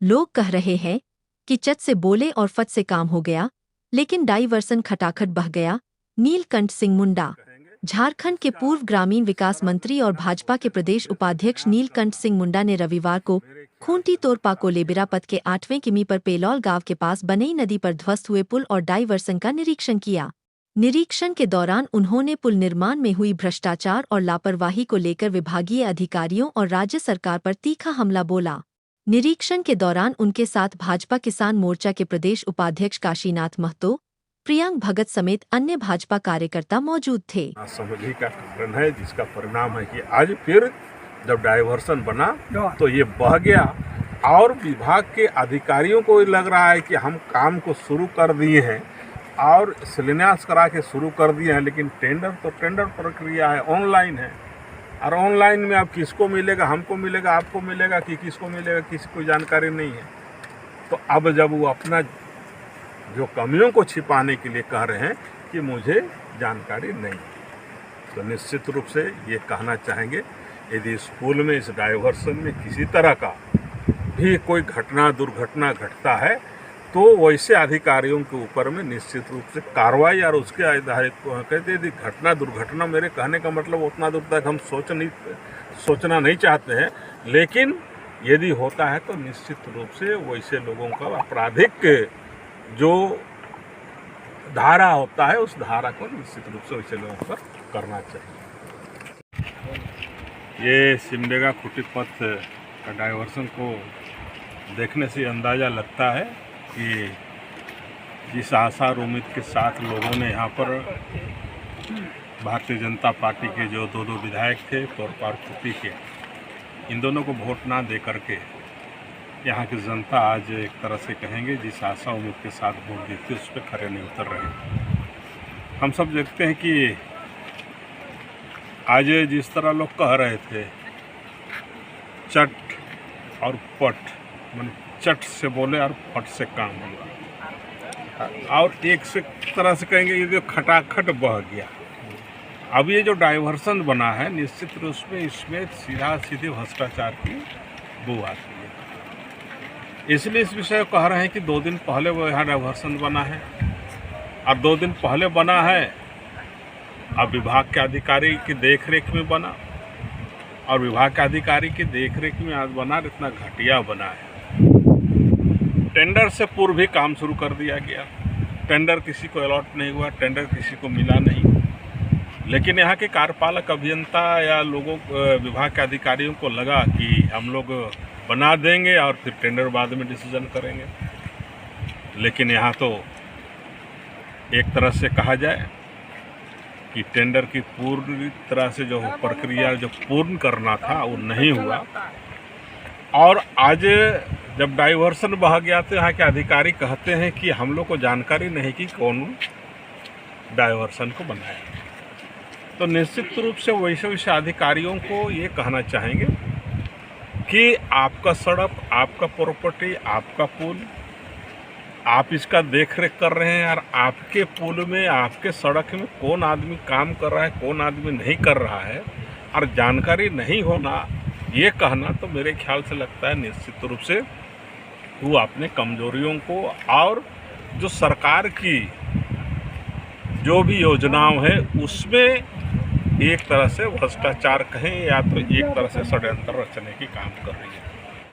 लोग कह रहे हैं कि चट से बोले और फट से काम हो गया, लेकिन डाइवर्सन खटाखट बह गया। नीलकंठ सिंह मुंडा। झारखंड के पूर्व ग्रामीण विकास मंत्री और भाजपा के प्रदेश उपाध्यक्ष नीलकंठ सिंह मुंडा ने रविवार को खूंटी तोरपा को लेबिरा पथ के 8वें किमी पर पेलौल गांव के पास बनई नदी पर ध्वस्त हुए पुल और डाइवर्सन का निरीक्षण किया। निरीक्षण के दौरान उन्होंने पुल निर्माण में हुई भ्रष्टाचार और लापरवाही को लेकर विभागीय अधिकारियों और राज्य सरकार पर तीखा हमला बोला। निरीक्षण के दौरान उनके साथ भाजपा किसान मोर्चा के प्रदेश उपाध्यक्ष काशीनाथ महतो, प्रियांक भगत समेत अन्य भाजपा कार्यकर्ता मौजूद थे। नासमझी का कारण है, जिसका परिणाम है कि आज फिर जब डाइवर्सन बना तो ये बह गया और विभाग के अधिकारियों को लग रहा है कि हम काम को शुरू कर दिए हैं और शिलान्यास करा के शुरू कर दिए हैं, लेकिन टेंडर प्रक्रिया है, ऑनलाइन है और ऑनलाइन में अब किसको मिलेगा, हमको मिलेगा, आपको मिलेगा कि किसको मिलेगा, किसी को जानकारी नहीं है। तो अब जब वो अपना जो कमियों को छिपाने के लिए कह रहे हैं कि मुझे जानकारी नहीं, तो निश्चित रूप से ये कहना चाहेंगे यदि स्कूल में इस डाइवर्सन में किसी तरह का भी कोई दुर्घटना घटता है तो वैसे अधिकारियों के ऊपर में निश्चित रूप से कार्रवाई और उसके आधारित कहते यदि दुर्घटना मेरे कहने का मतलब उतना दूर तक हम सोचना नहीं चाहते हैं, लेकिन यदि होता है तो निश्चित रूप से वैसे लोगों का आपराधिक जो धारा होता है उस धारा को निश्चित रूप से वैसे लोगों पर करना चाहिए। ये सिमडेगा खूंटी पथ का डाइवर्सन को देखने से अंदाज़ा लगता है कि जिस आशा और उम्मीद के साथ लोगों ने यहाँ पर भारतीय जनता पार्टी के जो दो विधायक थे तोरपा और खूंटी के, इन दोनों को वोट ना दे करके यहाँ की जनता आज एक तरह से कहेंगे जिस आशा उम्मीद के साथ वोट देती उस पर खरे नहीं उतर रहे। हम सब देखते हैं कि आज जिस तरह लोग कह रहे थे चट और पट, मन चट से बोले और पट से काम हुआ, और एक से तरह से कहेंगे ये जो खटाखट बह गया। अब ये जो डाइवर्सन बना है निश्चित रूप में इसमें सीधे भ्रष्टाचार की बू आती है, इसलिए इस विषय को कह रहे हैं कि 2 दिन पहले वो यहाँ डाइवर्सन बना है और 2 दिन पहले बना है अब विभाग के अधिकारी की देखरेख में बना, और विभाग के अधिकारी की देखरेख में आज बना इतना घटिया बना है। टेंडर से पूर्व भी काम शुरू कर दिया गया, टेंडर किसी को अलॉट नहीं हुआ, टेंडर किसी को मिला नहीं, लेकिन यहाँ के कार्यपालक अभियंता या लोगों विभाग के अधिकारियों को लगा कि हम लोग बना देंगे और फिर टेंडर बाद में डिसीजन करेंगे। लेकिन यहाँ तो एक तरह से कहा जाए कि टेंडर की पूरी तरह से जो प्रक्रिया जो पूर्ण करना था वो नहीं हुआ, और आज जब डाइवर्सन बह गया तो यहाँ के अधिकारी कहते हैं कि हम लोग को जानकारी नहीं कि कौन डाइवर्सन को बनाया। तो निश्चित रूप से वैसे अधिकारियों को ये कहना चाहेंगे कि आपका सड़क, आपका प्रॉपर्टी, आपका पुल, आप इसका देख रेख कर रहे हैं और आपके पुल में, आपके सड़क में कौन आदमी काम कर रहा है, कौन आदमी नहीं कर रहा है, और जानकारी नहीं होना, ये कहना तो मेरे ख्याल से लगता है निश्चित रूप से वो अपने कमजोरियों को और जो सरकार की जो भी योजनाओं है उसमें एक तरह से भ्रष्टाचार कहें या तो एक तरह से षड्यंत्र रचने की काम कर रही है।